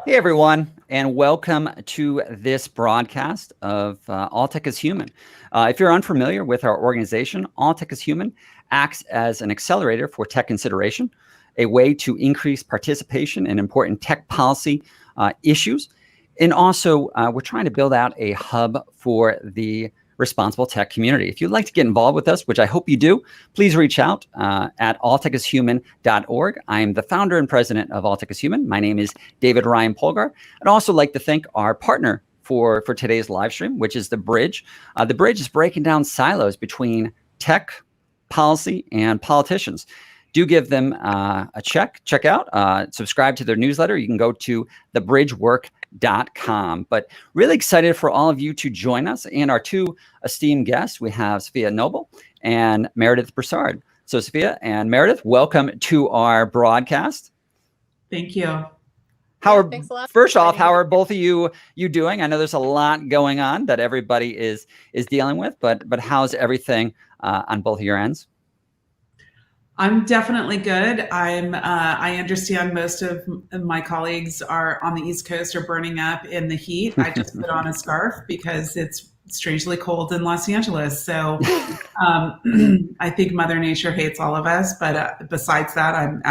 Hey, everyone, and welcome to this broadcast of All Tech is Human. If you're unfamiliar with our organization, All Tech is Human acts as an accelerator for tech consideration, a way to increase participation in important tech policy issues. And also, we're trying to build out a hub for the responsible tech community. If you'd like to get involved with us, which I hope you do, please reach out at alltechishuman.org. I'm the founder and president of All Tech is Human. My name is David Ryan Polgar. I'd also like to thank our partner for today's live stream, which is TheBridge. TheBridge is breaking down silos between tech, policy, and politicians. Do give them a check out, subscribe to their newsletter. You can go to thebridgework.com. But really excited for all of you to join us and our two esteemed guests. We have Safiya Noble and Meredith Broussard. So Safiya and Meredith, welcome to our broadcast. Thank you. Thanks a lot. First off, how are both of you doing? I know there's a lot going on that everybody is dealing with, but how's everything on both of your ends? I'm definitely good. I understand most of my colleagues are on the East Coast are burning up in the heat. I just put on a scarf because it's strangely cold in Los Angeles. So I think Mother Nature hates all of us. But besides that, I'm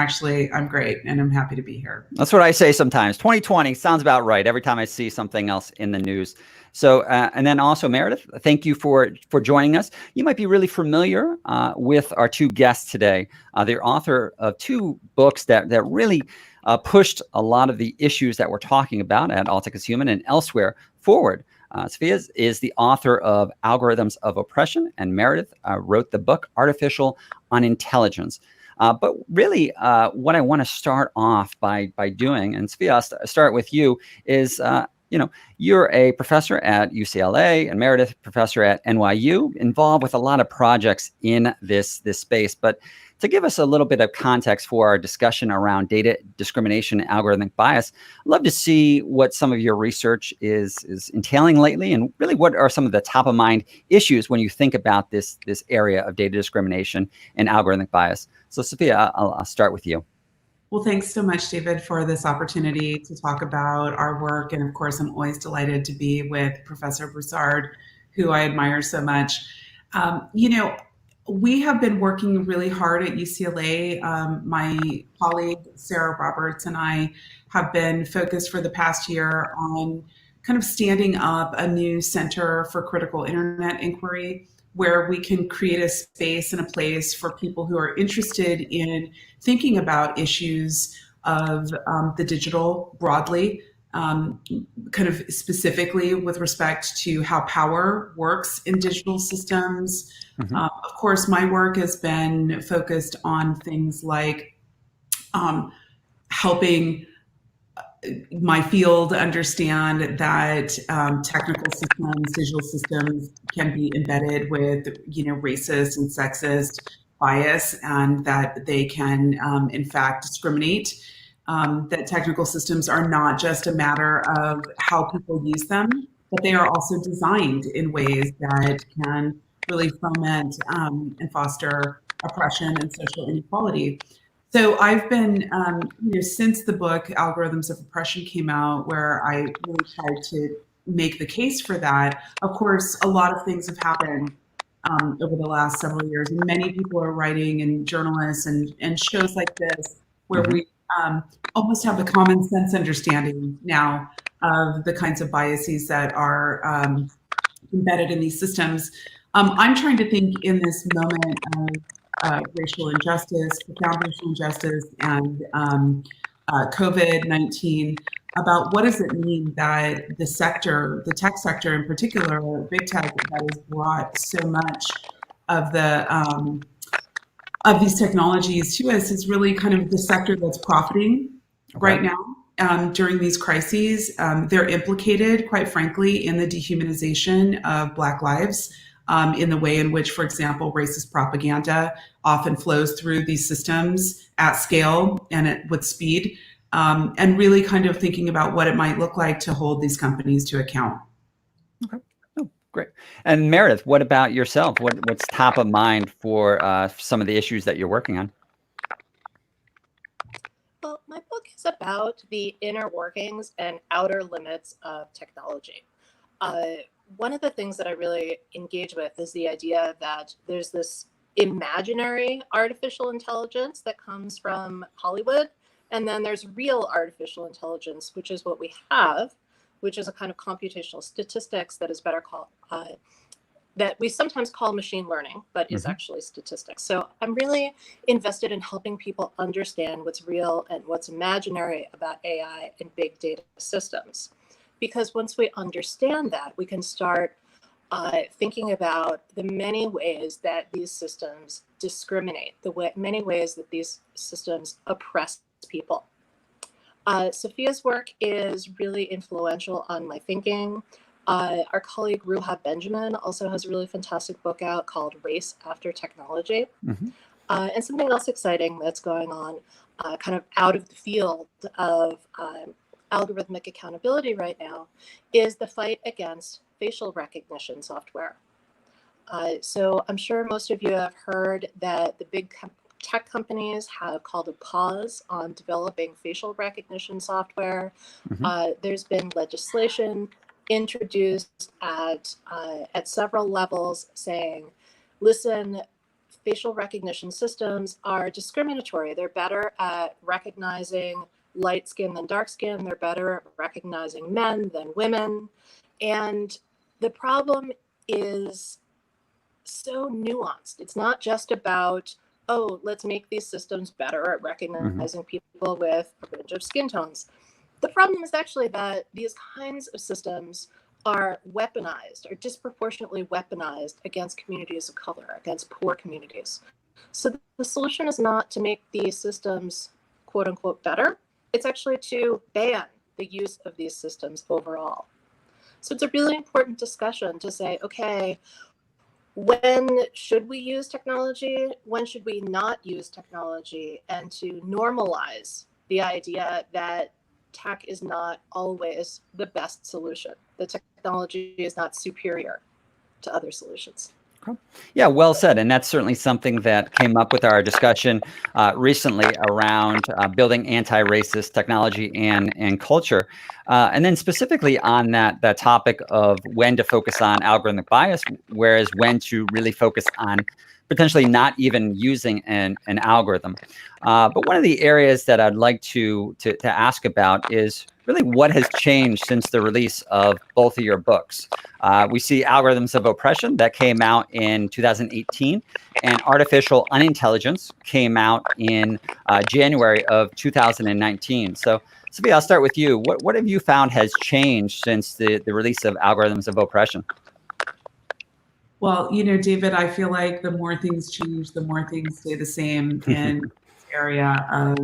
great and I'm happy to be here. That's what I say sometimes. 2020 sounds about right every time I see something else in the news. So, and then also Meredith, thank you for joining us. You might be really familiar with our two guests today. They're author of two books that really pushed a lot of the issues that we're talking about at All Tech is Human and elsewhere forward. Safiya is the author of Algorithms of Oppression, and Meredith wrote the book Artificial Unintelligence. But really, what I want to start off by doing, and Safiya, I'll start with you, is you're a professor at UCLA and Meredith, professor at NYU, involved with a lot of projects in this space. But to give us a little bit of context for our discussion around data discrimination and algorithmic bias, I'd love to see what some of your research is entailing lately, and really what are some of the top of mind issues when you think about this area of data discrimination and algorithmic bias. So Safiya, I'll start with you. Well, thanks so much, David, for this opportunity to talk about our work. And of course, I'm always delighted to be with Professor Broussard, who I admire so much. We have been working really hard at UCLA. My colleague, Sarah Roberts, and I have been focused for the past year on kind of standing up a new Center for Critical Internet Inquiry, where we can create a space and a place for people who are interested in thinking about issues of the digital broadly, kind of specifically with respect to how power works in digital systems. Mm-hmm. Of course, my work has been focused on things like helping my field understand that technical systems, digital systems can be embedded with, racist and sexist bias, and that they can, in fact, discriminate. That technical systems are not just a matter of how people use them, but they are also designed in ways that can really foment and foster oppression and social inequality. So I've been, since the book Algorithms of Oppression came out, where I really tried to make the case for that. Of course, a lot of things have happened over the last several years, and many people are writing, and journalists and shows like this, where mm-hmm. we almost have a common sense understanding now of the kinds of biases that are embedded in these systems. I'm trying to think in this moment of racial injustice, profound racial injustice, and COVID-19, about what does it mean that the sector, the tech sector in particular, big tech, that has brought so much of the of these technologies to us, is really kind of the sector that's profiting right now during these crises. They're implicated, quite frankly, in the dehumanization of Black lives. In the way in which, for example, racist propaganda often flows through these systems at scale and with speed, and really kind of thinking about what it might look like to hold these companies to account. Okay. Oh, great. And Meredith, what about yourself? What's top of mind for some of the issues that you're working on? Well, my book is about the inner workings and outer limits of technology. One of the things that I really engage with is the idea that there's this imaginary artificial intelligence that comes from Hollywood, and then there's real artificial intelligence, which is what we have, which is a kind of computational statistics that is better called, that we sometimes call machine learning, but is actually statistics. So I'm really invested in helping people understand what's real and what's imaginary about AI and big data systems. Because once we understand that, we can start thinking about the many ways that these systems discriminate, many ways that these systems oppress people. Safiya's work is really influential on my thinking. Our colleague Ruha Benjamin also has a really fantastic book out called Race After Technology. And something else exciting that's going on kind of out of the field of algorithmic accountability right now is the fight against facial recognition software. So I'm sure most of you have heard that the big tech companies have called a pause on developing facial recognition software. There's been legislation introduced at several levels saying, listen, facial recognition systems are discriminatory. They're better at recognizing light skin than dark skin. They're better at recognizing men than women. And the problem is so nuanced. It's not just about, oh, let's make these systems better at recognizing people with a range of skin tones. The problem is actually that these kinds of systems are weaponized, or disproportionately weaponized against communities of color, against poor communities. So the solution is not to make these systems, quote unquote, better. It's actually to ban the use of these systems overall. So it's a really important discussion to say, okay, when should we use technology? When should we not use technology? And to normalize the idea that tech is not always the best solution. The technology is not superior to other solutions. Yeah, well said. And that's certainly something that came up with our discussion recently around building anti-racist technology and culture. And then specifically on that topic of when to focus on algorithmic bias, whereas when to really focus on potentially not even using an algorithm. But one of the areas that I'd like to ask about is really what has changed since the release of both of your books. We see Algorithms of Oppression that came out in 2018, and Artificial Unintelligence came out in January of 2019. So, Safiya, I'll start with you. What have you found has changed since the release of Algorithms of Oppression? Well, David, I feel like the more things change, the more things stay the same in this area of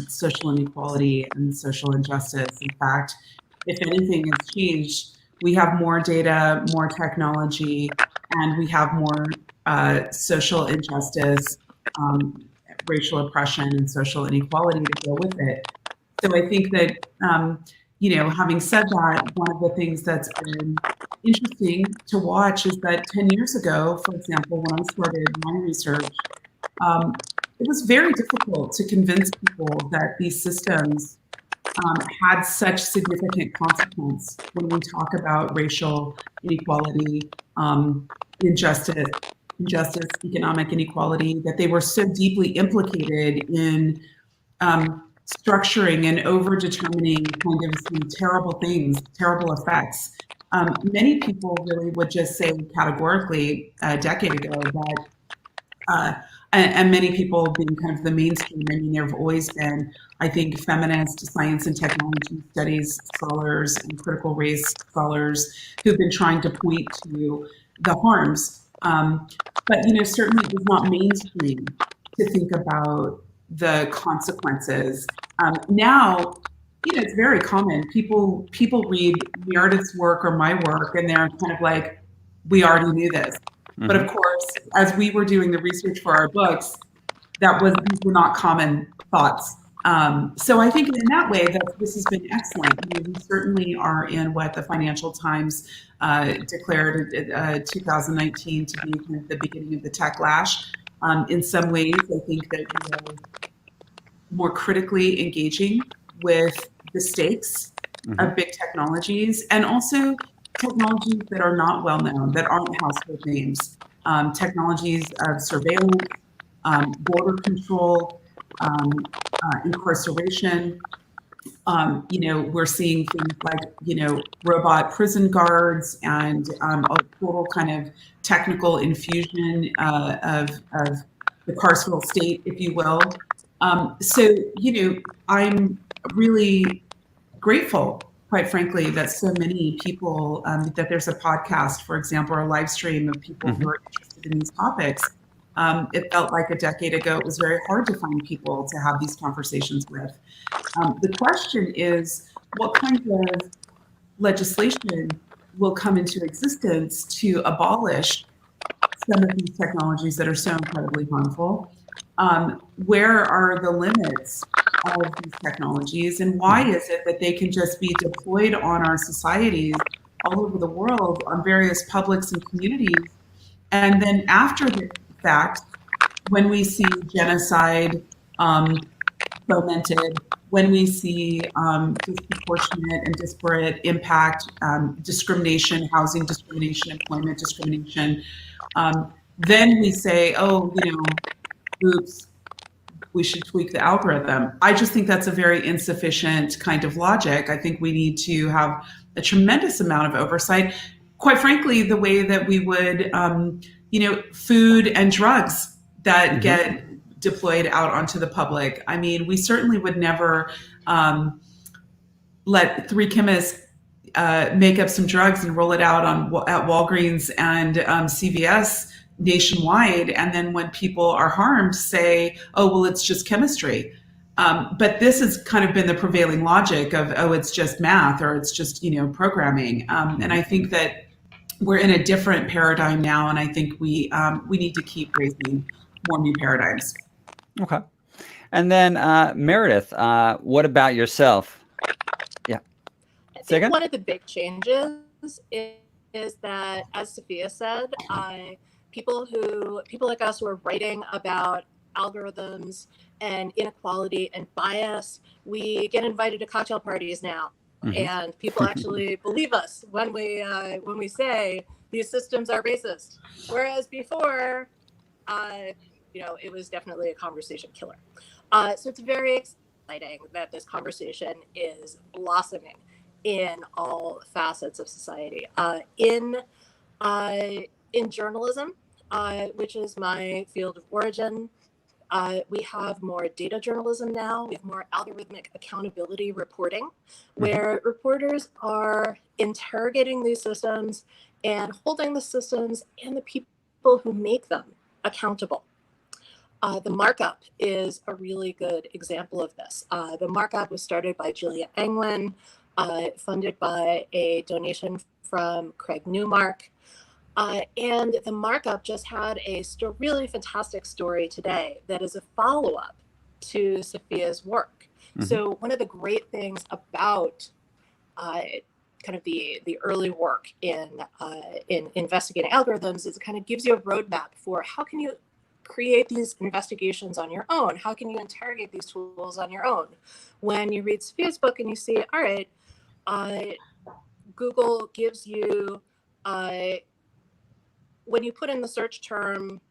social inequality and social injustice. In fact, if anything has changed, we have more data, more technology, and we have more social injustice, racial oppression, and social inequality to go with it. So I think that, having said that, one of the things that's been interesting to watch is that 10 years ago, for example, when I started my research, it was very difficult to convince people that these systems had such significant consequence when we talk about racial inequality, injustice, economic inequality, that they were so deeply implicated in structuring and over-determining kind of some terrible things, terrible effects. Many people really would just say categorically a decade ago that, and many people being kind of the mainstream, I mean, there have always been, I think, feminist science and technology studies scholars and critical race scholars who've been trying to point to the harms. But, certainly it was not mainstream to think about the consequences. Now, it's very common. People read Meredith's work or my work, and they're kind of like, we already knew this. But of course, as we were doing the research for our books, these were not common thoughts. So I think in that way, that this has been excellent. We certainly are in what the Financial Times declared 2019 to be kind of the beginning of the tech lash. In some ways, I think that more critically engaging with the stakes of big technologies, and also technologies that are not well known, that aren't household names, technologies of surveillance, border control, incarceration. We're seeing things like, robot prison guards and a total kind of technical infusion of the carceral state, if you will. I'm really grateful, quite frankly, that so many people, that there's a podcast, for example, or a live stream of people who are interested in these topics. It felt like a decade ago, it was very hard to find people to have these conversations with. The question is, what kind of legislation will come into existence to abolish some of these technologies that are so incredibly harmful? Where are the limits of these technologies, and why is it that they can just be deployed on our societies all over the world, on various publics and communities, and then after the fact, when we see genocide fomented, when we see disproportionate and disparate impact, discrimination, housing discrimination, employment discrimination, then we say, oh, oops, we should tweak the algorithm. I just think that's a very insufficient kind of logic. I think we need to have a tremendous amount of oversight. Quite frankly, the way that we would, food and drugs that get deployed out onto the public. I mean, we certainly would never let three chemists make up some drugs and roll it out at Walgreens and CVS nationwide, and then when people are harmed, say, "Oh, well, it's just chemistry." But this has kind of been the prevailing logic of, "Oh, it's just math," or "It's just programming." And I think that we're in a different paradigm now, and I think we need to keep raising more new paradigms. Okay. And then Meredith, what about yourself? Yeah. I think one of the big changes is that, as Safiya said, people like us who are writing about algorithms and inequality and bias, we get invited to cocktail parties now. And people actually believe us when we say these systems are racist. Whereas before, it was definitely a conversation killer. So it's very exciting that this conversation is blossoming in all facets of society. In journalism, which is my field of origin, we have more data journalism now. We have more algorithmic accountability reporting, where reporters are interrogating these systems and holding the systems and the people who make them accountable. The markup is a really good example of this. The markup was started by Julia Anglin, funded by a donation from Craig Newmark. And the markup just had a really fantastic story today that is a follow-up to Safiya's work. So one of the great things about kind of the early work in investigating algorithms is it kind of gives you a roadmap for how can you create these investigations on your own? How can you interrogate these tools on your own? When you read Safiya's book and you see, all right, Google gives you, when you put in the search term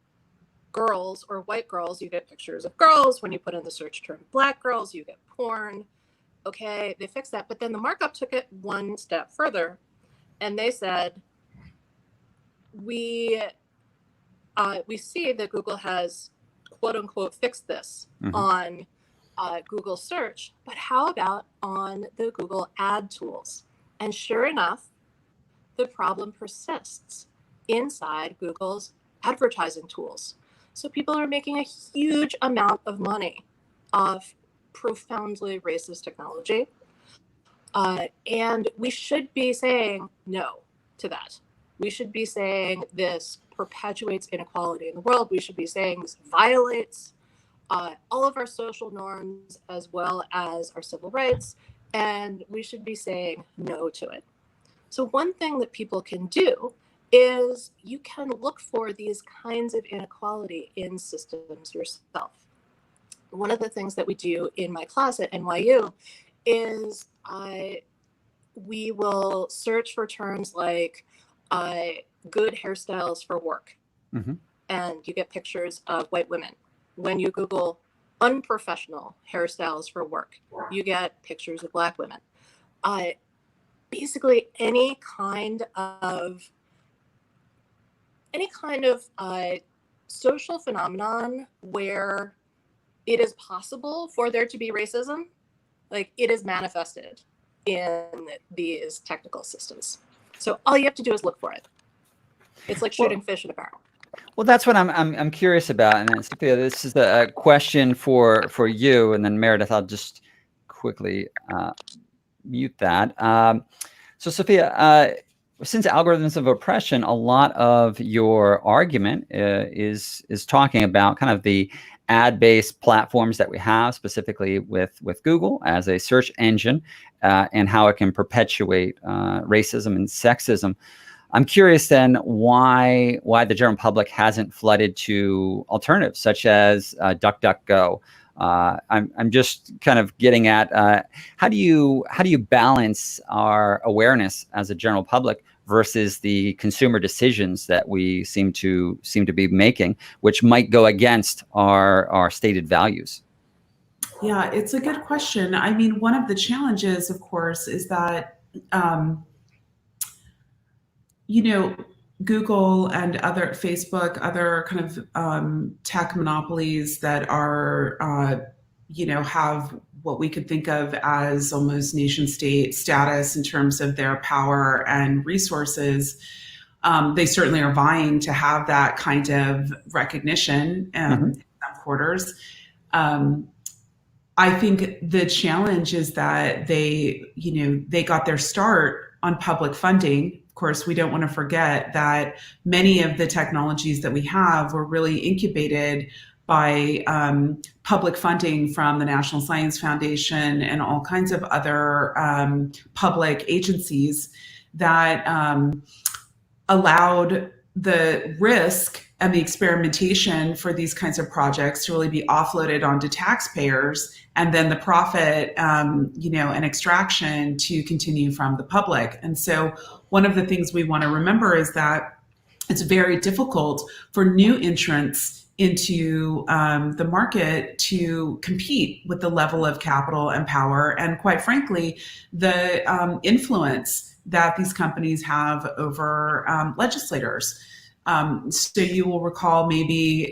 girls or white girls, you get pictures of girls. When you put in the search term black girls, you get porn. Okay, they fixed that. But then the markup took it one step further. And they said, we see that Google has, quote unquote, fixed this on Google search, but how about on the Google ad tools? And sure enough, the problem persists inside Google's advertising tools. So people are making a huge amount of money off profoundly racist technology. And we should be saying no to that. We should be saying this perpetuates inequality in the world. We should be saying this violates all of our social norms as well as our civil rights. And we should be saying no to it. So one thing that people can do is you can look for these kinds of inequality in systems yourself. one of the things that we do in my class at NYU is we will search for terms like good hairstyles for work. Mm-hmm. And you get pictures of white women. When you Google unprofessional hairstyles for work, you get pictures of Black women. Basically, any kind of social phenomenon where it is possible for there to be racism, like it is manifested in these technical systems. So all you have to do is look for it. It's like shooting fish in a barrel. Well, that's what I'm curious about, and Safiya, this is a question for you, and then Meredith, I'll just quickly mute that. So Safiya, since algorithms of oppression, a lot of your argument is talking about kind of the ad-based platforms that we have, specifically with Google as a search engine, and how it can perpetuate racism and sexism. I'm curious then why the general public hasn't flooded to alternatives such as DuckDuckGo. I'm just kind of getting at how do you balance our awareness as a general public versus the consumer decisions that we seem to be making, which might go against our stated values? Yeah, it's a good question. I mean, one of the challenges, of course, is that Google and Facebook, other kind of tech monopolies that are, have what we could think of as almost nation state status in terms of their power and resources. They certainly are vying to have that kind of recognition in some quarters. I think the challenge is that they got their start on public funding. Of course, we don't want to forget that many of the technologies that we have were really incubated by public funding from the National Science Foundation and all kinds of other public agencies that allowed the risk and the experimentation for these kinds of projects to really be offloaded onto taxpayers, and then the profit, and extraction to continue from the public. And so one of the things we want to remember is that it's very difficult for new entrants into the market to compete with the level of capital and power, and quite frankly, the influence that these companies have over legislators. So you will recall maybe,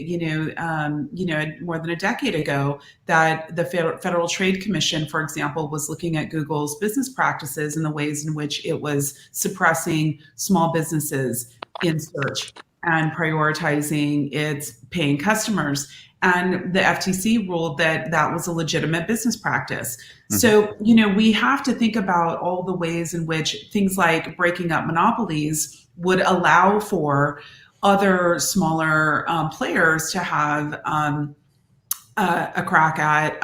more than a decade ago that the Federal Trade Commission, for example, was looking at Google's business practices and the ways in which it was suppressing small businesses in search and prioritizing its paying customers. And the FTC ruled that that was a legitimate business practice. Mm-hmm. So, we have to think about all the ways in which things like breaking up monopolies would allow for other smaller players to have a crack at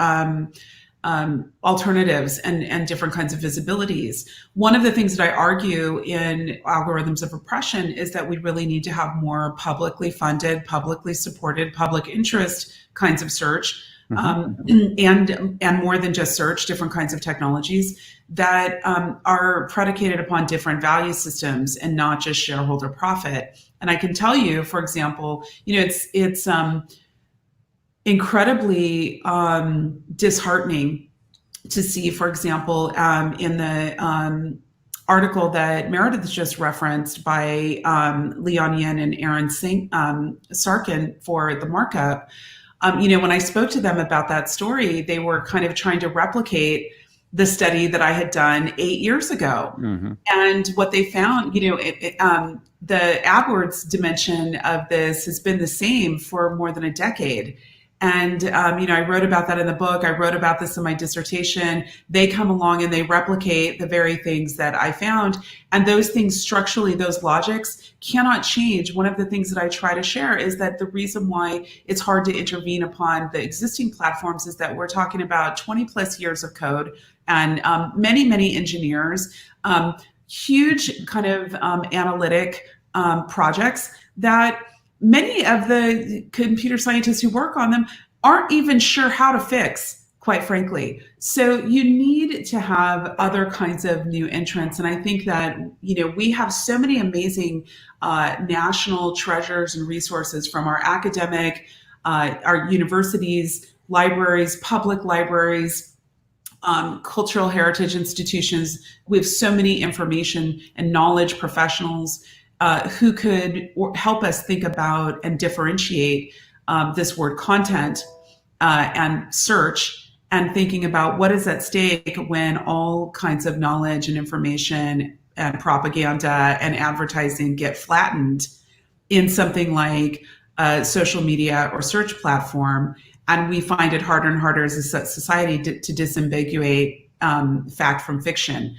alternatives and different kinds of visibilities. One of the things that I argue in Algorithms of Oppression is that we really need to have more publicly funded, publicly supported, public interest kinds of search, and more than just search, different kinds of technologies that are predicated upon different value systems and not just shareholder profit. And I can tell you, for example, it's incredibly disheartening to see, for example, in the article that Meredith just referenced by Leon Yin and Aaron Sarkin for The Markup. When I spoke to them about that story, they were kind of trying to replicate the study that I had done 8 years ago. Mm-hmm. And what they found, the AdWords dimension of this has been the same for more than a decade. And, I wrote about that in the book. I wrote about this in my dissertation. They come along and they replicate the very things that I found. And those things structurally, those logics cannot change. One of the things that I try to share is that the reason why it's hard to intervene upon the existing platforms is that we're talking about 20 plus years of code and many, many engineers, huge kind of analytic projects that many of the computer scientists who work on them aren't even sure how to fix, quite frankly. So you need to have other kinds of new entrants. And I think that, we have so many amazing national treasures and resources from our academic, our universities, libraries, public libraries, cultural heritage institutions. We have so many information and knowledge professionals who could help us think about and differentiate this word content and search, and thinking about what is at stake when all kinds of knowledge and information and propaganda and advertising get flattened in something like a social media or search platform. And we find it harder and harder as a society to disambiguate fact from fiction,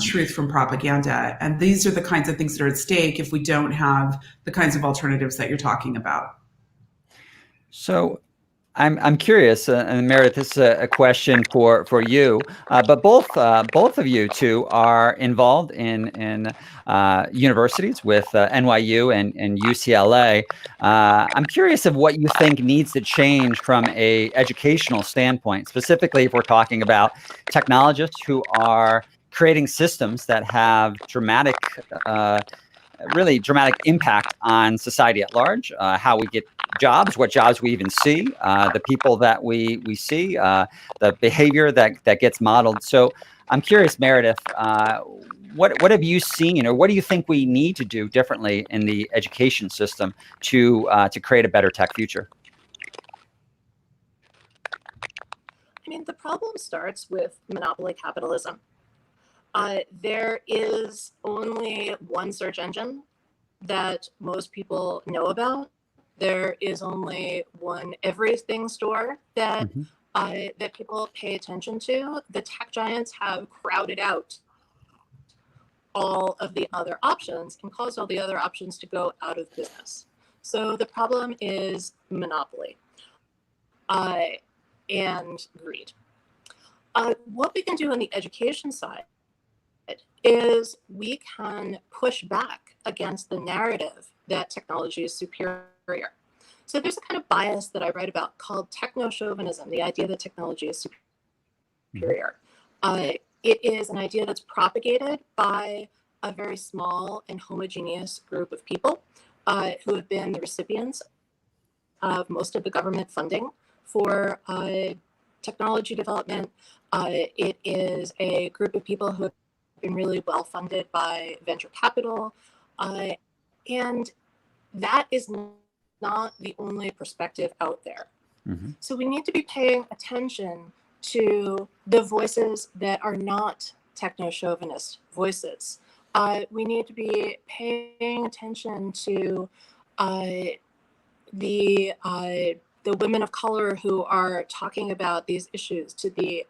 truth from propaganda. And these are the kinds of things that are at stake if we don't have the kinds of alternatives that you're talking about. So I'm curious, and Meredith, this is a question for you, but both of you two are involved in universities with NYU and UCLA. I'm curious of what you think needs to change from a educational standpoint, specifically if we're talking about technologists who are creating systems that have really dramatic impact on society at large, how we get jobs, what jobs we even see, the people that we see, the behavior that gets modeled. So I'm curious, Meredith, what have you seen, or what do you think we need to do differently in the education system to create a better tech future? I mean, the problem starts with monopoly capitalism. There is only one search engine that most people know about. There is only one everything store that that people pay attention to. The tech giants have crowded out all of the other options and caused all the other options to go out of business. So the problem is monopoly and greed. What we can do on the education side is we can push back against the narrative that technology is superior. So there's a kind of bias that I write about called techno-chauvinism, the idea that technology is superior. It is an idea that's propagated by a very small and homogeneous group of people who have been the recipients of most of the government funding for technology development. It is a group of people who have been really well funded by venture capital. And that is not the only perspective out there. So we need to be paying attention to the voices that are not techno-chauvinist voices. We need to be paying attention to the women of color who are talking about these issues, to the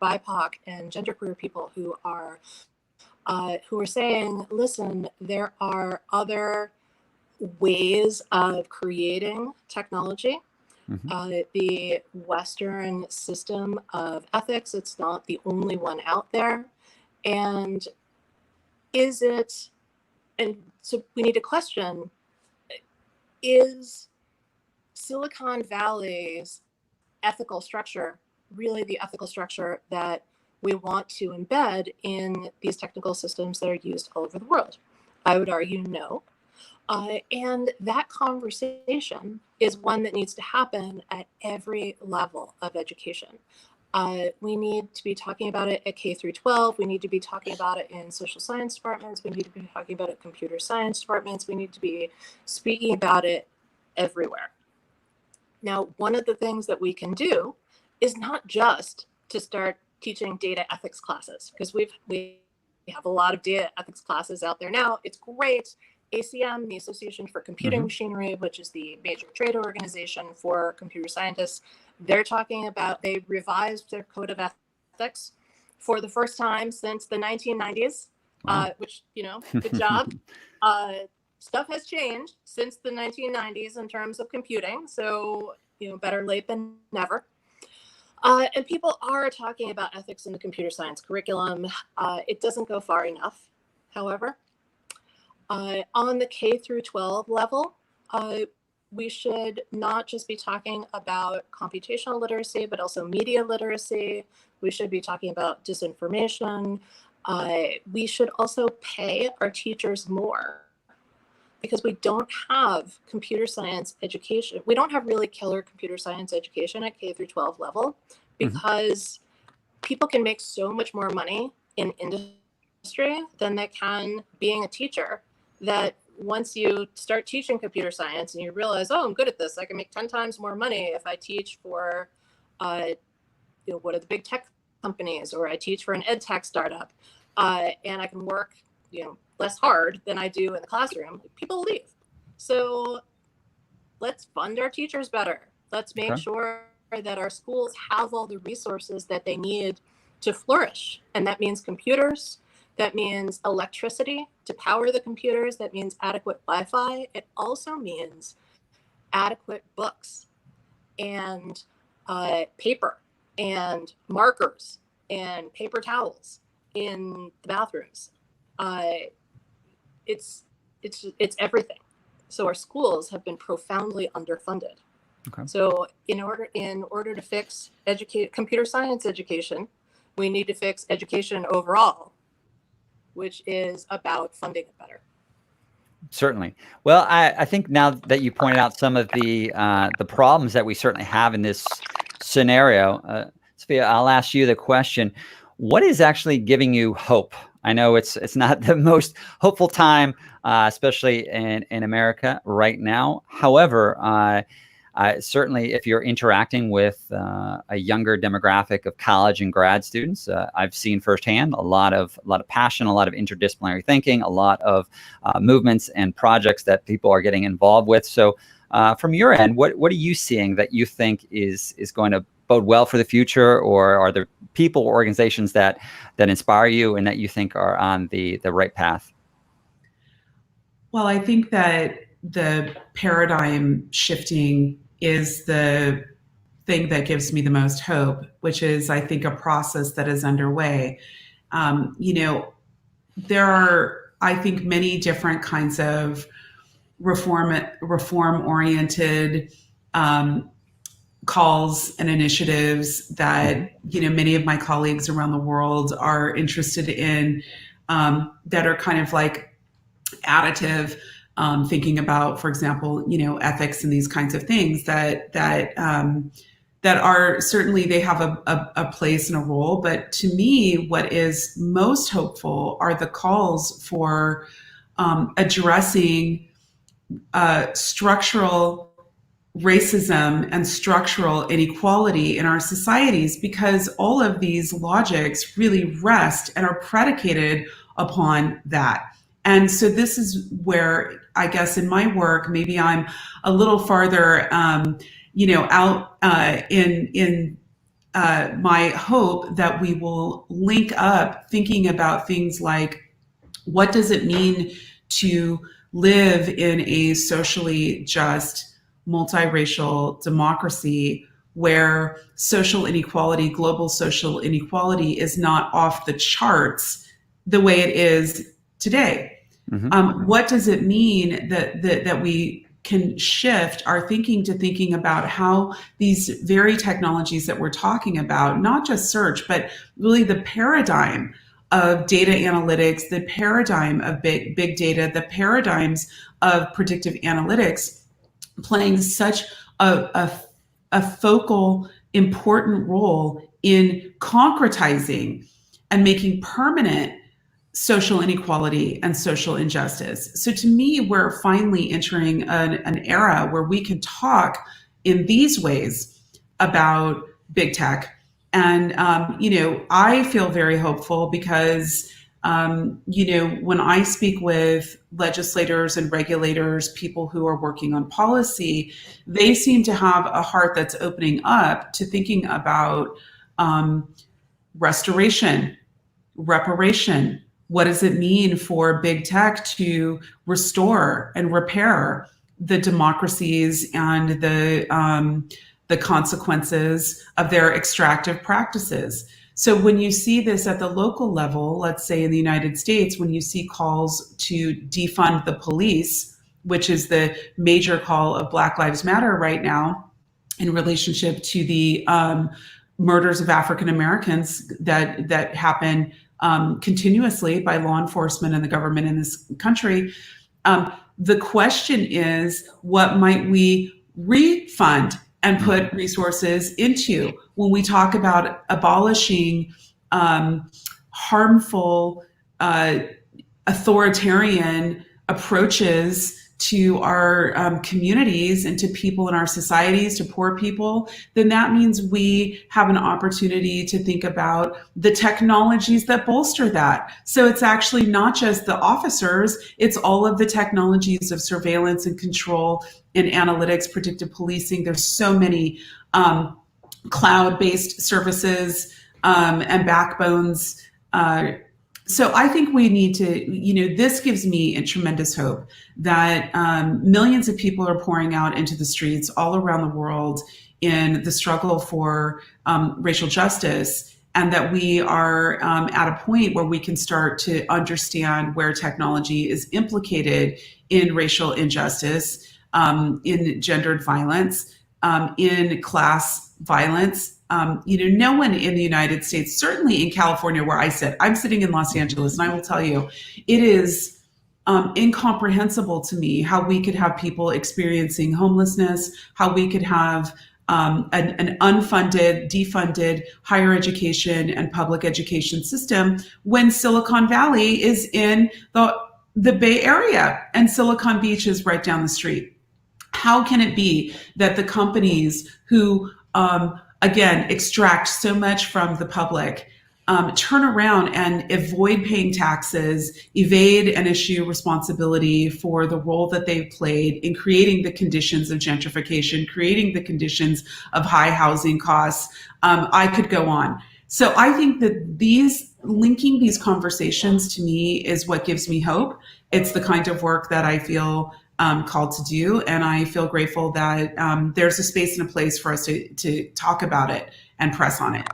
BIPOC and genderqueer people who are saying, listen, there are other ways of creating technology. The Western system of ethics, it's not the only one out there. And so we need to question, is Silicon Valley's ethical structure really the ethical structure that we want to embed in these technical systems that are used all over the world? I would argue no. And that conversation is one that needs to happen at every level of education. We need to be talking about it at K through 12. We need to be talking about it in social science departments. We need to be talking about it in computer science departments. We need to be speaking about it everywhere. Now, one of the things that we can do is not just to start teaching data ethics classes, because we have a lot of data ethics classes out there now. It's great. ACM, the Association for Computing Machinery, which is the major trade organization for computer scientists, they're talking about, they revised their code of ethics for the first time since the 1990s, which, good job. Stuff has changed since the 1990s in terms of computing. So, better late than never. And people are talking about ethics in the computer science curriculum. It doesn't go far enough, however. On the K through 12 level, we should not just be talking about computational literacy, but also media literacy. We should be talking about disinformation. We should also pay our teachers more, because we don't have computer science education. We don't have really killer computer science education at K through 12 level, because people can make so much more money in industry than they can being a teacher, that once you start teaching computer science and you realize, oh, I'm good at this, I can make 10 times more money if I teach for, what are the big tech companies, or I teach for an ed tech startup, and I can work, less hard than I do in the classroom. People leave. So let's fund our teachers better. Let's make sure that our schools have all the resources that they need to flourish. And that means computers. That means electricity to power the computers. That means adequate Wi-Fi. It also means adequate books and paper and markers and paper towels in the bathrooms. It's everything. So our schools have been profoundly underfunded. So in order to fix computer science education, we need to fix education overall, which is about funding it better. Certainly. Well, I think now that you pointed out some of the problems that we certainly have in this scenario, Safiya, I'll ask you the question: what is actually giving you hope? I know it's not the most hopeful time, especially in America right now. However, certainly, if you're interacting with a younger demographic of college and grad students, I've seen firsthand a lot of passion, a lot of interdisciplinary thinking, a lot of movements and projects that people are getting involved with. So, from your end, what are you seeing that you think is going to bode well for the future, or are there people or organizations that inspire you and that you think are on the right path? Well, I think that the paradigm shifting is the thing that gives me the most hope, which is, I think, a process that is underway. There are, I think, many different kinds of reform-oriented calls and initiatives that many of my colleagues around the world are interested in, that are kind of like additive, thinking about, for example, ethics and these kinds of things that are certainly, they have a place and a role. But to me, what is most hopeful are the calls for addressing structural racism and structural inequality in our societies, because all of these logics really rest and are predicated upon that. And so this is where, I guess, in my work, maybe I'm a little farther, out in my hope that we will link up thinking about things like, what does it mean to live in a socially just, multiracial democracy where social inequality, global social inequality, is not off the charts the way it is today? What does it mean that we can shift our thinking to thinking about how these very technologies that we're talking about, not just search, but really the paradigm of data analytics, the paradigm of big data, the paradigms of predictive analytics, playing such a focal, important role in concretizing and making permanent social inequality and social injustice. So to me, we're finally entering an era where we can talk in these ways about big tech. And, I feel very hopeful because, when I speak with legislators and regulators, people who are working on policy, they seem to have a heart that's opening up to thinking about restoration, reparation. What does it mean for big tech to restore and repair the democracies and the consequences of their extractive practices? So when you see this at the local level, let's say in the United States, when you see calls to defund the police, which is the major call of Black Lives Matter right now in relationship to the murders of African Americans that happen continuously by law enforcement and the government in this country. The question is, what might we refund and put resources into when we talk about abolishing harmful authoritarian approaches to our communities and to people in our societies, to poor people, then that means we have an opportunity to think about the technologies that bolster that. So it's actually not just the officers, it's all of the technologies of surveillance and control and analytics, predictive policing. There's so many cloud-based services and backbones. So I think we need to, this gives me a tremendous hope that millions of people are pouring out into the streets all around the world in the struggle for racial justice, and that we are at a point where we can start to understand where technology is implicated in racial injustice, in gendered violence, in class violence. No one in the United States, certainly in California where I sit, I'm sitting in Los Angeles, and I will tell you, it is incomprehensible to me how we could have people experiencing homelessness, how we could have an unfunded, defunded higher education and public education system when Silicon Valley is in the Bay Area and Silicon Beach is right down the street. How can it be that the companies who again, extract so much from the public, turn around and avoid paying taxes, evade and issue responsibility for the role that they've played in creating the conditions of gentrification, creating the conditions of high housing costs? I could go on. So I think that linking these conversations to me is what gives me hope. It's the kind of work that I feel called to do. And I feel grateful that there's a space and a place for us to talk about it and press on it.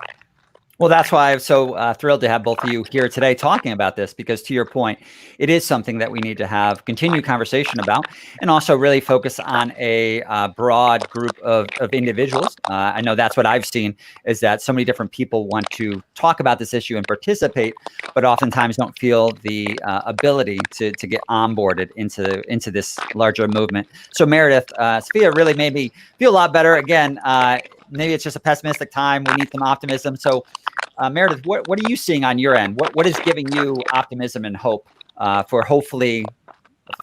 Well, that's why I'm so thrilled to have both of you here today talking about this, because to your point, it is something that we need to have continued conversation about, and also really focus on a broad group of individuals. I know that's what I've seen, is that so many different people want to talk about this issue and participate, but oftentimes don't feel the ability to get onboarded into this larger movement. So Meredith, Safiya really made me feel a lot better. Again, maybe it's just a pessimistic time. We need some optimism. So Meredith, what are you seeing on your end? What is giving you optimism and hope for hopefully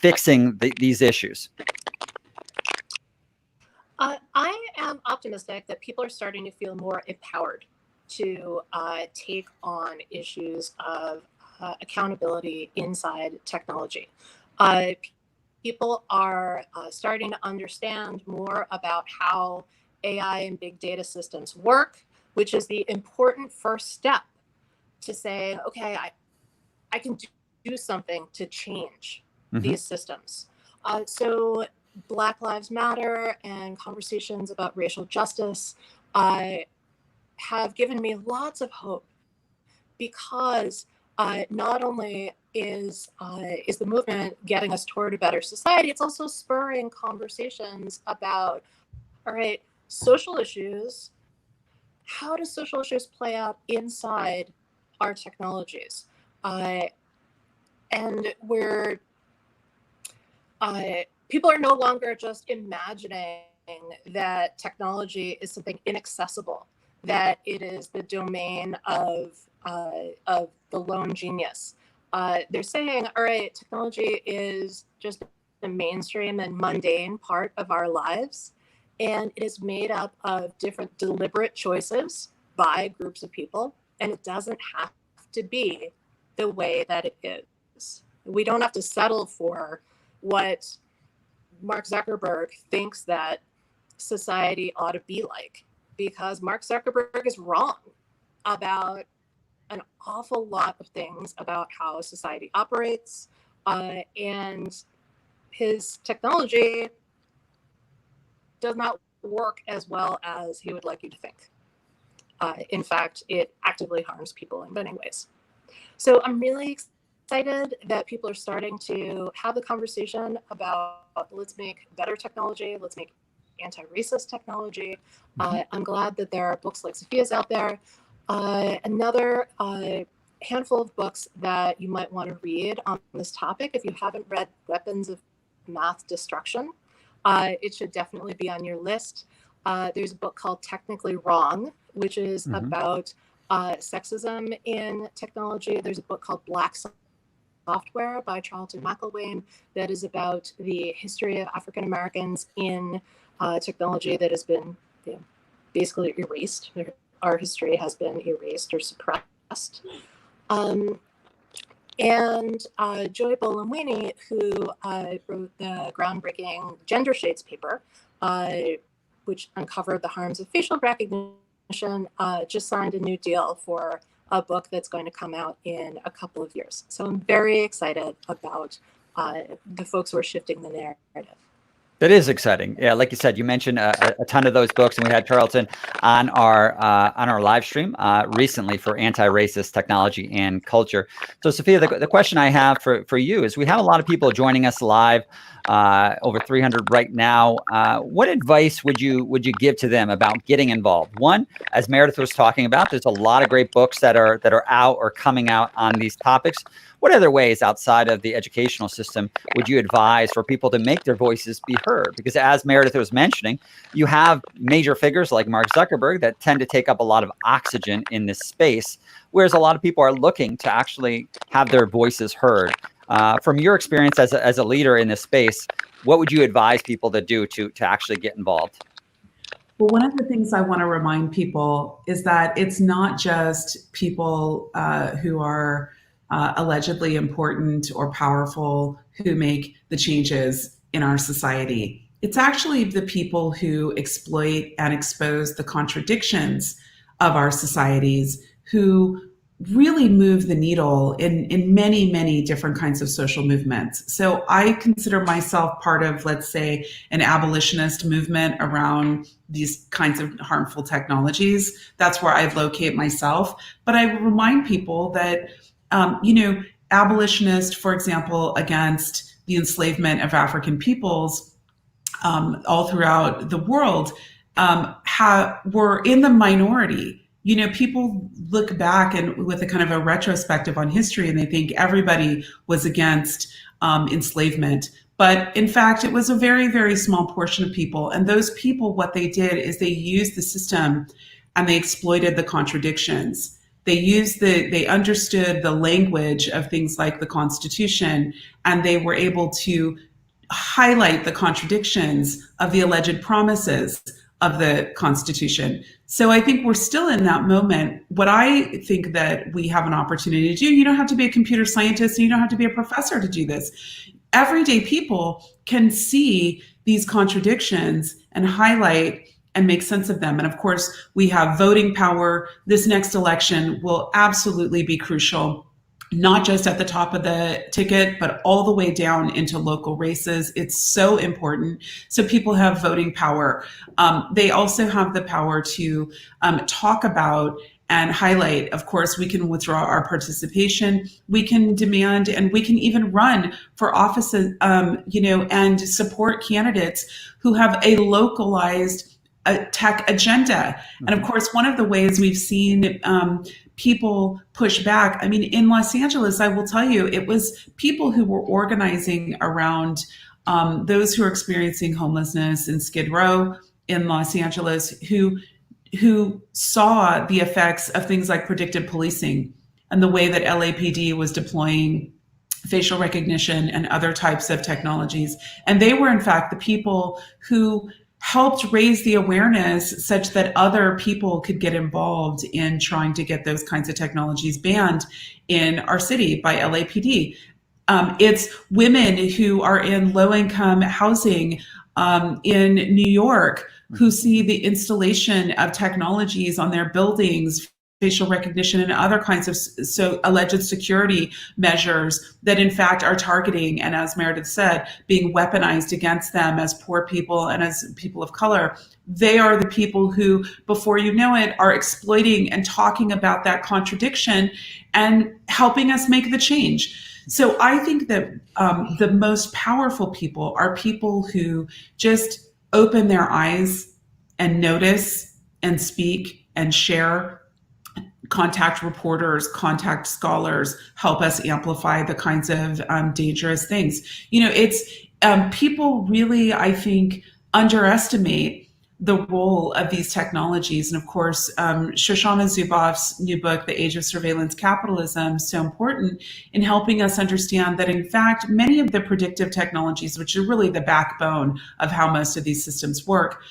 fixing these issues? I am optimistic that people are starting to feel more empowered to take on issues of accountability inside technology. People are starting to understand more about how AI and big data systems work, which is the important first step to say, okay, I can do something to change these systems. So Black Lives Matter and conversations about racial justice have given me lots of hope, because not only is the movement getting us toward a better society, it's also spurring conversations about, all right, social issues. How do social issues play out inside our technologies? And where people are no longer just imagining that technology is something inaccessible, that it is the domain of the lone genius. They're saying, all right, technology is just the mainstream and mundane part of our lives, and it is made up of different deliberate choices by groups of people, and it doesn't have to be the way that it is. We don't have to settle for what Mark Zuckerberg thinks that society ought to be like, because Mark Zuckerberg is wrong about an awful lot of things about how society operates, and his technology does not work as well as he would like you to think. In fact, it actively harms people in many ways. So I'm really excited that people are starting to have the conversation about let's make better technology, let's make anti-racist technology. I'm glad that there are books like Safiya's out there. Another handful of books that you might want to read on this topic, if you haven't read Weapons of Math Destruction, it should definitely be on your list. There's a book called Technically Wrong, which is about sexism in technology. There's a book called Black Software by Charlton McIlwain that is about the history of African Americans in technology that has been basically erased. Our history has been erased or suppressed. And Joy Bolamwini, who wrote the groundbreaking Gender Shades paper, which uncovered the harms of facial recognition, just signed a new deal for a book that's going to come out in a couple of years. So I'm very excited about the folks who are shifting the narrative. That is exciting. Yeah, like you said, you mentioned a ton of those books, and we had Charlton on our live stream recently for anti-racist technology and culture. So, Safiya, the question I have for you is: we have a lot of people joining us live, over 300 right now. What advice would you give to them about getting involved? One, as Meredith was talking about, there's a lot of great books that are out or coming out on these topics. What other ways outside of the educational system would you advise for people to make their voices be heard? Because as Meredith was mentioning, you have major figures like Mark Zuckerberg that tend to take up a lot of oxygen in this space, whereas a lot of people are looking to actually have their voices heard. From your experience as a leader in this space, what would you advise people to do to actually get involved? Well, one of the things I want to remind people is that it's not just people who are allegedly important or powerful who make the changes in our society. It's actually the people who exploit and expose the contradictions of our societies who really move the needle in many, many different kinds of social movements. So I consider myself part of, let's say, an abolitionist movement around these kinds of harmful technologies. That's where I locate myself. But I remind people that abolitionists, for example, against the enslavement of African peoples all throughout the world were in the minority. People look back and with a kind of a retrospective on history and they think everybody was against enslavement. But in fact, it was a very, very small portion of people. And those people, what they did is they used the system and they exploited the contradictions. They understood the language of things like the Constitution, and they were able to highlight the contradictions of the alleged promises of the Constitution. So I think we're still in that moment. What I think that we have an opportunity to do, you don't have to be a computer scientist, and you don't have to be a professor to do this. Everyday people can see these contradictions and highlight and make sense of them. And of course, we have voting power. This next election will absolutely be crucial, not just at the top of the ticket, but all the way down into local races. It's so important. So people have voting power. They also have the power to talk about and highlight. Of course, we can withdraw our participation, we can demand, and we can even run for offices, and support candidates who have a localized tech agenda. And of course, one of the ways we've seen people push back, I mean, in Los Angeles, I will tell you, it was people who were organizing around those who are experiencing homelessness in Skid Row in Los Angeles, who saw the effects of things like predictive policing and the way that LAPD was deploying facial recognition and other types of technologies. And they were, in fact, the people who helped raise the awareness such that other people could get involved in trying to get those kinds of technologies banned in our city by LAPD. It's women who are in low-income housing in New York who see the installation of technologies on their buildings, facial recognition and other kinds of alleged security measures that in fact are targeting, and as Meredith said, being weaponized against them as poor people and as people of color. They are the people who, before you know it, are exploiting and talking about that contradiction and helping us make the change. So I think that the most powerful people are people who just open their eyes and notice and speak and share, contact reporters, contact scholars, help us amplify the kinds of dangerous things. It's people really, I think, underestimate the role of these technologies. And of course, Shoshana Zuboff's new book, The Age of Surveillance Capitalism, is so important in helping us understand that, in fact, many of the predictive technologies, which are really the backbone of how most of these systems work,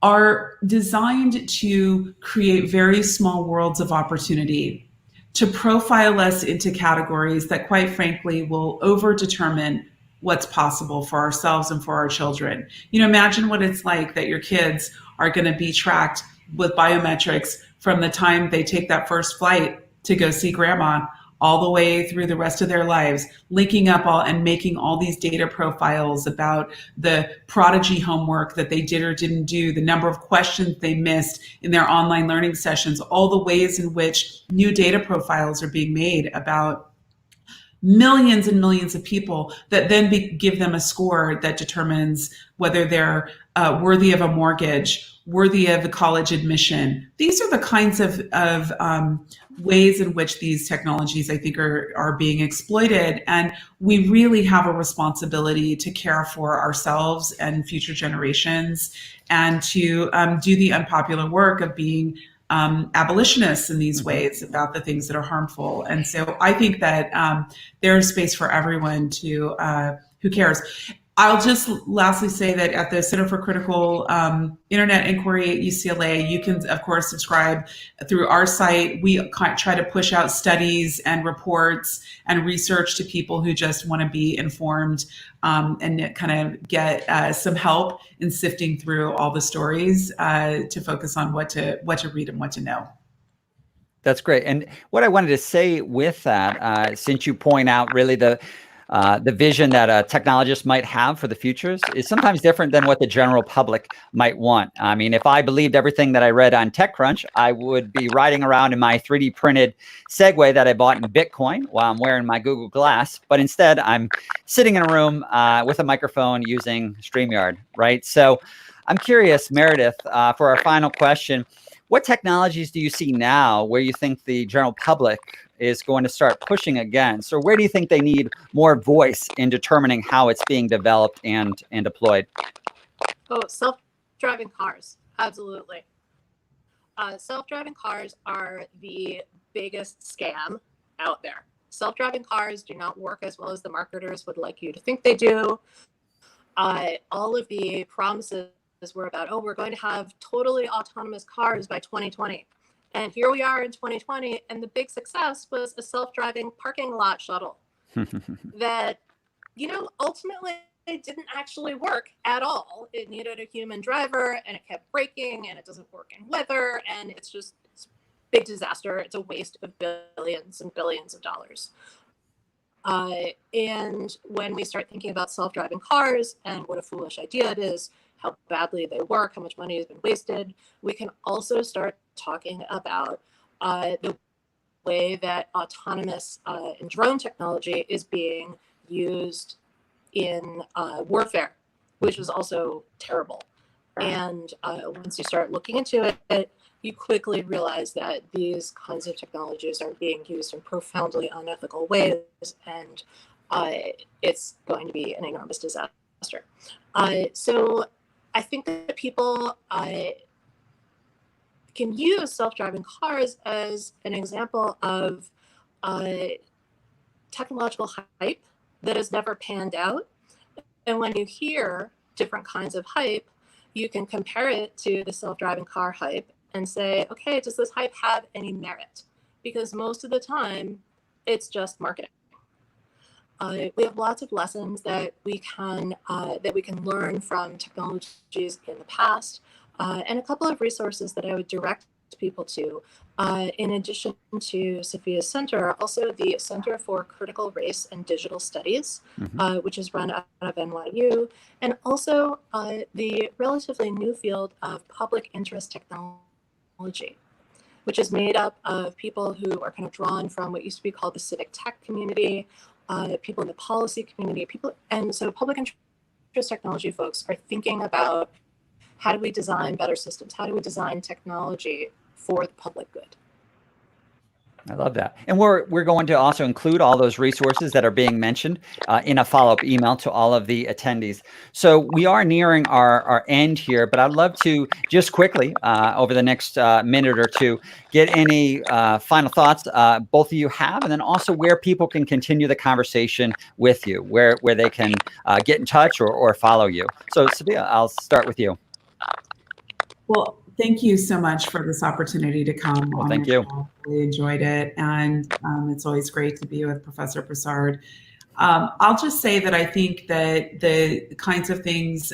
are designed to create very small worlds of opportunity, to profile us into categories that, quite frankly, will overdetermine what's possible for ourselves and for our children. Imagine what it's like that your kids are going to be tracked with biometrics from the time they take that first flight to go see grandma all the way through the rest of their lives, linking up all and making all these data profiles about the prodigy homework that they did or didn't do, the number of questions they missed in their online learning sessions, all the ways in which new data profiles are being made about millions and millions of people that then give them a score that determines whether they're worthy of a mortgage, worthy of a college admission. These are the kinds of ways in which these technologies, I think, are being exploited. And we really have a responsibility to care for ourselves and future generations, and to do the unpopular work of being abolitionists in these ways about the things that are harmful. And so I think that there's space for everyone to who cares. I'll just lastly say that at the Center for Critical Internet Inquiry at UCLA, you can, of course, subscribe through our site. We try to push out studies and reports and research to people who just want to be informed and kind of get some help in sifting through all the stories to focus on what to read and what to know. That's great. And what I wanted to say with that, since you point out really the vision that a technologist might have for the futures is sometimes different than what the general public might want. I mean, if I believed everything that I read on TechCrunch, I would be riding around in my 3D printed Segway that I bought in Bitcoin while I'm wearing my Google Glass. But instead, I'm sitting in a room with a microphone using StreamYard, right? So I'm curious, Meredith, for our final question, what technologies do you see now where you think the general public is going to start pushing against, or where do you think they need more voice in determining how it's being developed and deployed? Oh, self-driving cars, absolutely. Self-driving cars are the biggest scam out there. Self-driving cars do not work as well as the marketers would like you to think they do. All of the promises were about, oh, we're going to have totally autonomous cars by 2020. And here we are in 2020, and the big success was a self-driving parking lot shuttle that, ultimately didn't actually work at all. It needed a human driver, and it kept breaking, and it doesn't work in weather, and it's a big disaster. It's a waste of billions and billions of dollars. And when we start thinking about self-driving cars and what a foolish idea it is, how badly they work, how much money has been wasted, we can also start talking about the way that autonomous and drone technology is being used in warfare, which is also terrible. And once you start looking into it, you quickly realize that these kinds of technologies are being used in profoundly unethical ways, and it's going to be an enormous disaster. So I think that people can use self-driving cars as an example of technological hype that has never panned out. And when you hear different kinds of hype, you can compare it to the self-driving car hype and say, okay, does this hype have any merit? Because most of the time, it's just marketing. We have lots of lessons that we can learn from technologies in the past, and a couple of resources that I would direct people to. In addition to Safiya's center, also the Center for Critical Race and Digital Studies, which is run out of NYU, and also the relatively new field of public interest technology, which is made up of people who are kind of drawn from what used to be called the civic tech community, people in the policy community, and so public interest technology folks are thinking about how do we design better systems? How do we design technology for the public good? I love that. And we're going to also include all those resources that are being mentioned in a follow-up email to all of the attendees. So we are nearing our end here, but I'd love to just quickly, over the next minute or two, get any final thoughts both of you have, and then also where people can continue the conversation with you, where they can get in touch or follow you. So Safiya, I'll start with you. Well, thank you so much for this opportunity to come. Well, thank you. I really enjoyed it. And it's always great to be with Professor Broussard. I'll just say that I think that the kinds of things,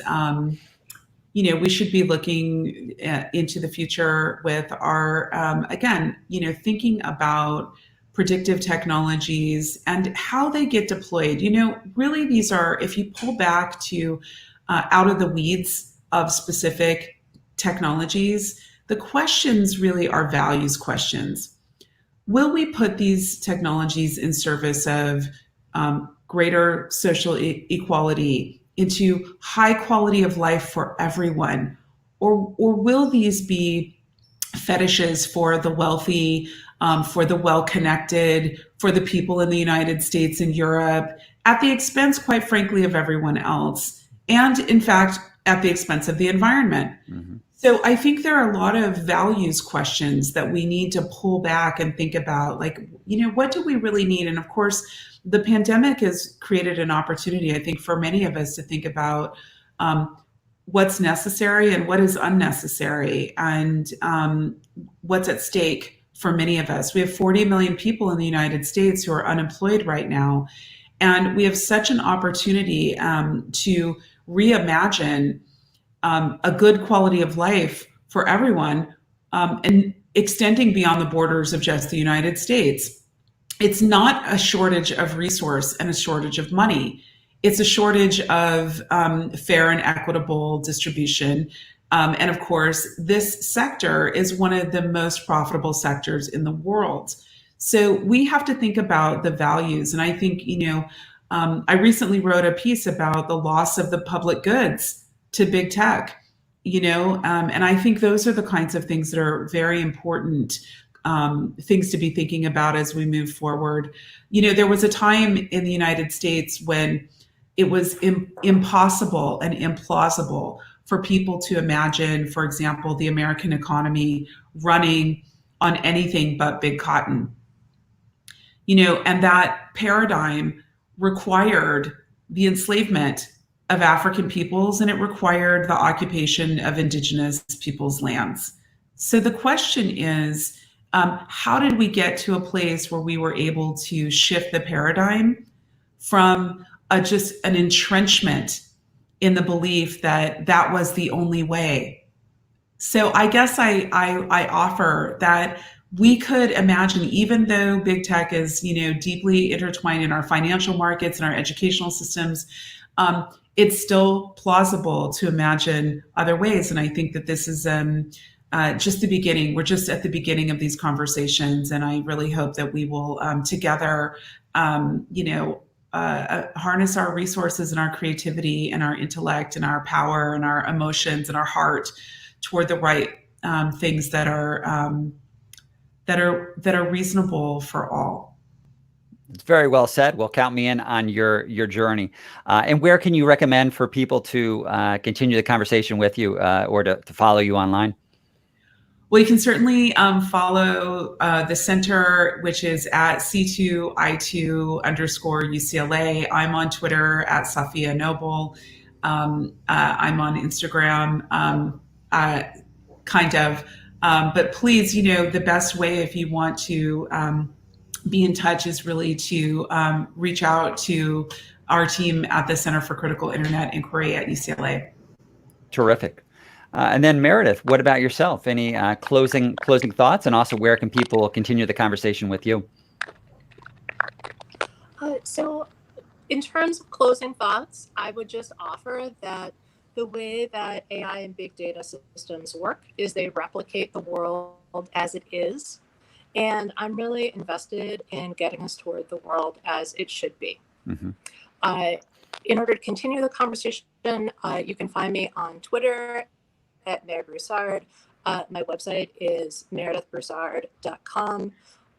we should be looking into the future with our, again, thinking about predictive technologies and how they get deployed. Really these are, if you pull back to out of the weeds of specific technologies, the questions really are values questions. Will we put these technologies in service of greater social equality, into high quality of life for everyone? Or will these be fetishes for the wealthy, for the well-connected, for the people in the United States and Europe, at the expense, quite frankly, of everyone else, and in fact, at the expense of the environment? Mm-hmm. So I think there are a lot of values questions that we need to pull back and think about, like, what do we really need? And of course, the pandemic has created an opportunity, I think, for many of us to think about what's necessary and what is unnecessary, and what's at stake for many of us. We have 40 million people in the United States who are unemployed right now. And we have such an opportunity to reimagine a good quality of life for everyone, and extending beyond the borders of just the United States. It's not a shortage of resource and a shortage of money. It's a shortage of fair and equitable distribution. And of course, this sector is one of the most profitable sectors in the world. So we have to think about the values. And I think, I recently wrote a piece about the loss of the public goods to big tech, and I think those are the kinds of things that are very important things to be thinking about as we move forward. There was a time in the United States when it was impossible and implausible for people to imagine, for example, the American economy running on anything but big cotton. And that paradigm required the enslavement of African peoples, and it required the occupation of indigenous peoples' lands. So the question is, how did we get to a place where we were able to shift the paradigm from just an entrenchment in the belief that that was the only way? So I guess I offer that we could imagine, even though big tech is, deeply intertwined in our financial markets and our educational systems, it's still plausible to imagine other ways. And I think that this is just the beginning. We're just at the beginning of these conversations. And I really hope that we will together, harness our resources and our creativity and our intellect and our power and our emotions and our heart toward the right things that are reasonable for all. It's very well said. Well, count me in on your journey. And where can you recommend for people to continue the conversation with you or to follow you online? Well, you can certainly follow the center, which is at C2I2_UCLA. I'm on Twitter at Safiya Noble. I'm on Instagram, kind of. But please, the best way if you want to be in touch is really to reach out to our team at the Center for Critical Internet Inquiry at UCLA. Terrific. And then Meredith, what about yourself? Any closing thoughts, and also where can people continue the conversation with you? So in terms of closing thoughts, I would just offer that the way that AI and big data systems work is they replicate the world as it is. And I'm really invested in getting us toward the world as it should be. Mm-hmm. In order to continue the conversation, you can find me on Twitter at Meredith Broussard. My website is meredithbroussard.com.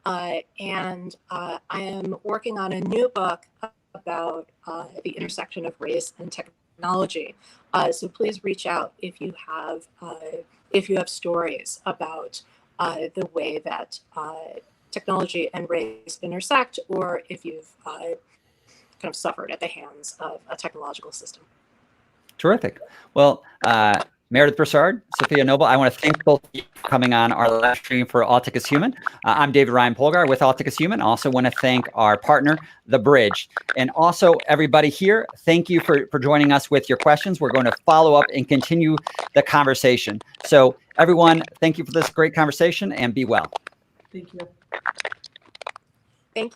And I am working on a new book about the intersection of race and technology. So please reach out if you have stories about the way that technology and race intersect, or if you've kind of suffered at the hands of a technological system. Terrific. Well, Meredith Broussard, Safiya Noble, I want to thank both of you for coming on our live stream for All Tech is Human. I'm David Ryan Polgar with All Tech is Human. I also want to thank our partner, TheBridge. And also everybody here, thank you for joining us with your questions. We're going to follow up and continue the conversation. So everyone, thank you for this great conversation and be well. Thank you.